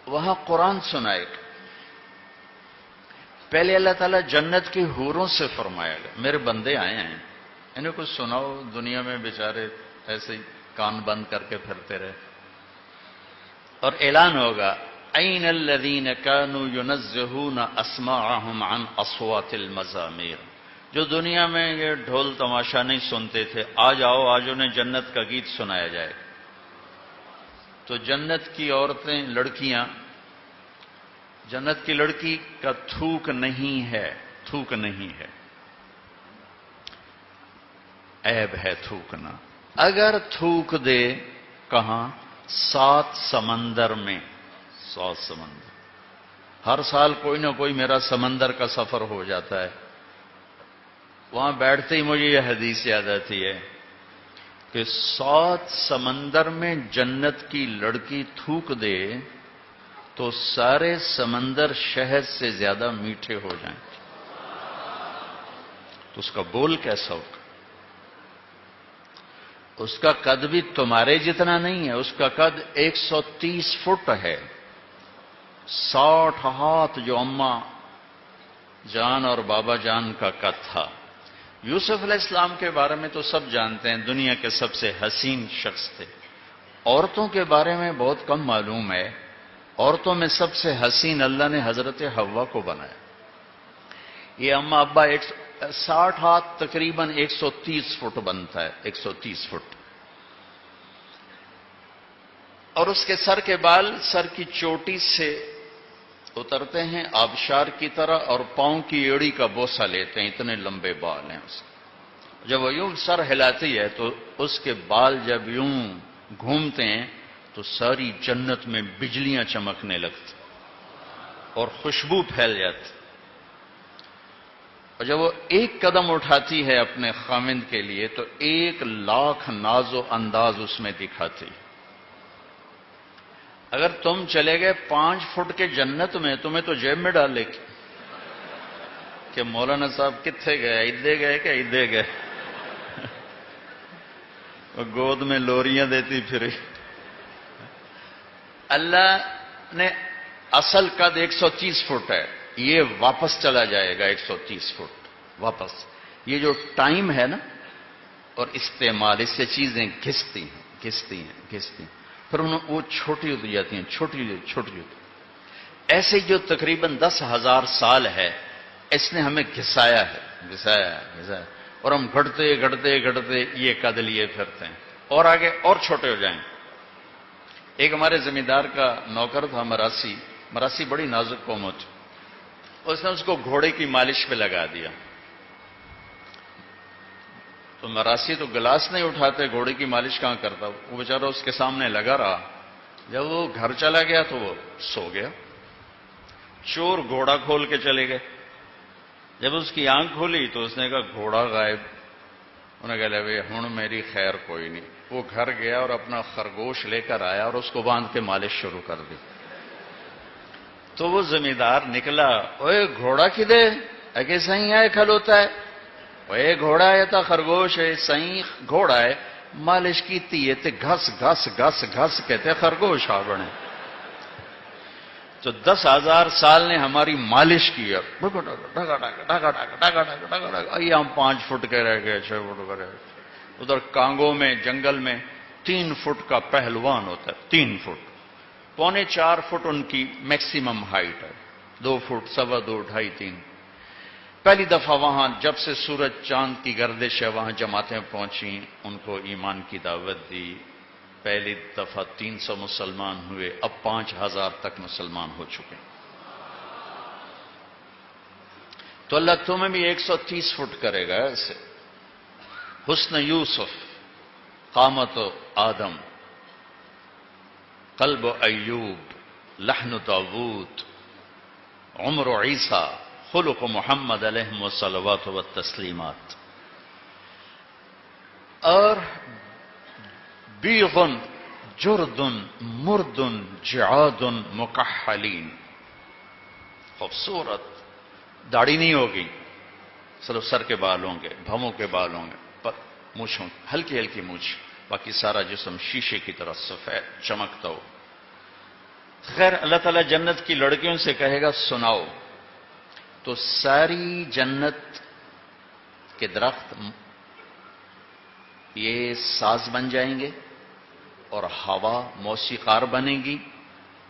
وہاں قرآن سنائے گا. پہلے اللہ تعالیٰ جنت کی حوروں سے فرمایا گا میرے بندے آئے ہیں انہیں کچھ سناؤ، دنیا میں بیچارے ایسے ہی کان بند کر کے پھرتے رہے. اور اعلان ہوگا این الذین کانوا ینزہون اسماعہم عن اصوات المزامیر، جو دنیا میں یہ ڈھول تماشا نہیں سنتے تھے، آ جاؤ آج انہیں جنت کا گیت سنایا جائے. تو جنت کی عورتیں، لڑکیاں، جنت کی لڑکی کا تھوک نہیں ہے، تھوک نہیں ہے، عیب ہے تھوکنا. اگر تھوک دے کہاں؟ 7 سمندر میں. 7 سمندر. ہر سال کوئی نہ کوئی میرا سمندر کا سفر ہو جاتا ہے. وہاں بیٹھتے ہی مجھے یہ حدیث یاد آتی ہے کہ 7 سمندر میں جنت کی لڑکی تھوک دے تو سارے سمندر شہد سے زیادہ میٹھے ہو جائیں. تو اس کا بول کیسا ہوگا؟ اس کا قد بھی تمہارے جتنا نہیں ہے، اس کا قد 130 فٹ ہے. 60 ہاتھ جو اماں جان اور بابا جان کا قد تھا. یوسف علیہ السلام کے بارے میں تو سب جانتے ہیں، دنیا کے سب سے حسین شخص تھے. عورتوں کے بارے میں بہت کم معلوم ہے. عورتوں میں سب سے حسین اللہ نے حضرت حوا کو بنایا. یہ اماں ابا 60 ہاتھ تقریباً 130 فٹ بنتا ہے، 130 فٹ. اور اس کے سر کے بال سر کی چوٹی سے اترتے ہیں آبشار کی طرح، اور پاؤں کی ایڑی کا بوسہ لیتے ہیں، اتنے لمبے بال ہیں اس کے. جب وہ یوں سر ہلاتی ہے تو اس کے بال جب یوں گھومتے ہیں تو ساری جنت میں بجلیاں چمکنے لگتی اور خوشبو پھیل جاتی. اور جب وہ ایک قدم اٹھاتی ہے اپنے خامند کے لیے تو 1,00,000 ناز و انداز اس میں دکھاتی. اگر تم چلے گئے 5 فٹ کے جنت میں، تمہیں تو جیب میں ڈال لے گی کہ مولانا صاحب کتنے گئے، ادھے گئے کہ ادھے گئے. گود میں لوریاں دیتی پھر. اللہ نے اصل قد 130 فٹ ہے، یہ واپس چلا جائے گا 130 فٹ واپس. یہ جو ٹائم ہے نا اور استعمال، اس سے چیزیں گھستی ہیں پھر وہ چھوٹی ہوتی جاتی ہیں، چھوٹی ہوتی. ایسے جو تقریباً 10,000 سال ہے اس نے ہمیں گھسایا ہے اور ہم گھٹتے یہ قد لیے پھرتے ہیں اور آگے اور چھوٹے ہو جائیں. ایک ہمارے زمیندار کا نوکر تھا مراسی بڑی نازک قوم ہوتی. اس نے اس کو گھوڑے کی مالش پہ لگا دیا. تو مراسی تو گلاس نہیں اٹھاتے، گھوڑے کی مالش کہاں کرتا. وہ بیچارہ اس کے سامنے لگا رہا. جب وہ گھر چلا گیا تو وہ سو گیا. چور گھوڑا کھول کے چلے گئے. جب اس کی آنکھ کھولی تو اس نے کہا گھوڑا غائب. انہیں کہا بھائی ہوں میری خیر کوئی نہیں. وہ گھر گیا اور اپنا خرگوش لے کر آیا اور اس کو باندھ کے مالش شروع کر دی. تو وہ زمیندار نکلا، اوے گھوڑا کدے اگے صحیح آئے کھل ہوتا ہے. اوے گھوڑا ہے تا خرگوش ہے، صحیح گھوڑا ہے مالش کی تے گھس کہتے خرگوش آ بنے. تو 10,000 سال نے ہماری مالش کی. ہم 5 فٹ کے رہ گئے، 6 فٹ کے رہ گئے. ادھر کانگو میں جنگل میں 3 فٹ کا پہلوان ہوتا ہے، 3 فٹ 3.25 فٹ ان کی میکسیمم ہائٹ ہے. 2 فٹ 2.25 2.5 3. پہلی دفعہ وہاں جب سے سورج چاند کی گردش ہے وہاں جماعتیں پہنچیں، ان کو ایمان کی دعوت دی. پہلی دفعہ 300 مسلمان ہوئے، اب 5,000 تک مسلمان ہو چکے. تو اللہ تمہیں بھی 130 فٹ کرے گا ایسے. حسن یوسف، قامت آدم، قلب ایوب، لحن داود، عمر عیسیٰ، خلق محمد علیہ الصلوات والتسلیمات. اور بیغ جرد مرد جعاد مکحلین. خوبصورت. داڑھی نہیں ہوگی، صرف سر کے بال ہوں گے، بھووں کے بال ہوں گے، مونچھ ہلکی ہلکی مونچھ، باقی سارا جسم شیشے کی طرح سفید چمکتا ہو. خیر اللہ تعالیٰ جنت کی لڑکیوں سے کہے گا سناؤ، تو ساری جنت کے درخت یہ ساز بن جائیں گے اور ہوا موسیقار بنے گی،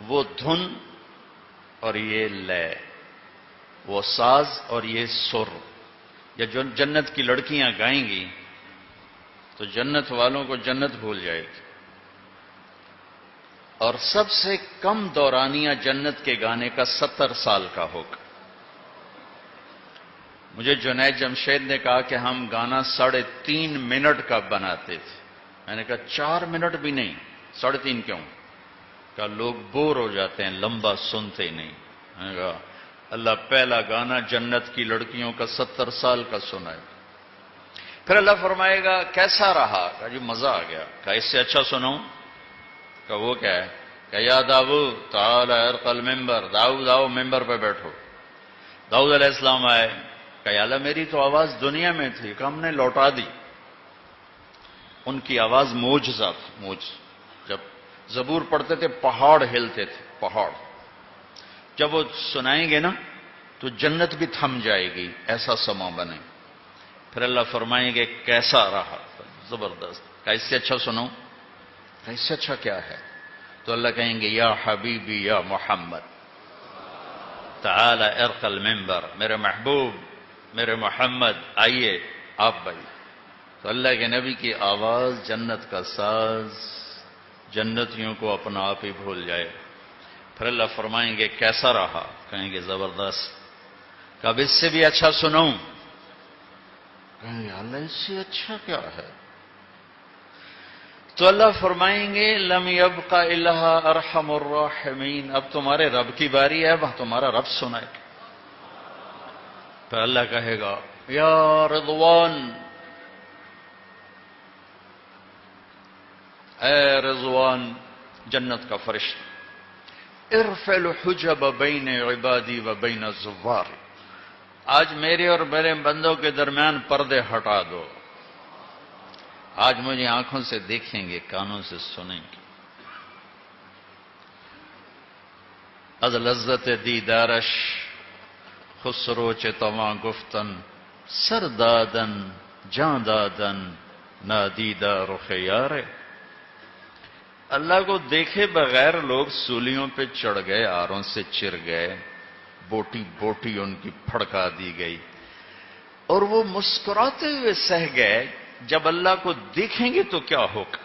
وہ دھن اور یہ لے، وہ ساز اور یہ سر، یا جو جنت کی لڑکیاں گائیں گی تو جنت والوں کو جنت بھول جائے گی۔ اور سب سے کم دورانیہ جنت کے گانے کا 70 سال کا ہوگا۔ مجھے جنید جمشید نے کہا کہ ہم گانا 3.5 منٹ کا بناتے تھے، میں نے کہا 4 منٹ بھی نہیں، 3.5 کیوں؟ کہا لوگ بور ہو جاتے ہیں، لمبا سنتے ہی نہیں۔ میں نے کہا اللہ پہلا گانا جنت کی لڑکیوں کا 70 سال کا سنائے۔ پھر اللہ فرمائے گا کیسا رہا؟ کہا جی مزہ آ گیا۔ کہا اس سے اچھا سناؤں؟ کہ وہ کیا ہے؟ کہ یا داؤد تعالی ارقى المنبر، داؤد آؤ ممبر پہ بیٹھو۔ داؤد علیہ السلام آئے، کہ یا اللہ میری تو آواز دنیا میں تھی، کہ ہم نے لوٹا دی۔ ان کی آواز معجزہ تھی، معجزہ۔ جب زبور پڑھتے تھے پہاڑ ہلتے تھے، پہاڑ۔ جب وہ سنائیں گے نا تو جنت بھی تھم جائے گی، ایسا سما بنے۔ پھر اللہ فرمائیں گے کیسا رہا؟ زبردست۔ کہ اس سے اچھا سنو؟ اس سے اچھا کیا ہے؟ تو اللہ کہیں گے یا حبیبی یا محمد تعالی ارقى المنبر، میرے محبوب میرے محمد آئیے آپ بھائی۔ تو اللہ کے نبی کی آواز جنت کا ساز جنتیوں کو اپنا آپ ہی بھول جائے۔ پھر اللہ فرمائیں گے کیسا رہا؟ کہیں گے زبردست۔ کب اس سے بھی اچھا سنوں؟ کہیں گے اللہ اس سے اچھا کیا ہے؟ تو اللہ فرمائیں گے لم يبق الا ارحم الراحمین، اب تمہارے رب کی باری ہے، اب تمہارا رب سنائے۔ تو اللہ کہے گا یا رضوان، اے رضوان جنت کا فرشتہ، ارفع الحجب بین عبادی و بین الزوار، آج میرے اور میرے بندوں کے درمیان پردے ہٹا دو، آج مجھے آنکھوں سے دیکھیں گے، کانوں سے سنیں گے۔ از لذت دیدارش خسرو چتواں گفتن، سر دادن جان دادن نادیدہ رخ یار۔ اللہ کو دیکھے بغیر لوگ سولیوں پہ چڑھ گئے، آروں سے چر گئے، بوٹی بوٹی ان کی پھڑکا دی گئی، اور وہ مسکراتے ہوئے سہ گئے۔ جب اللہ کو دیکھیں گے تو کیا ہوگا؟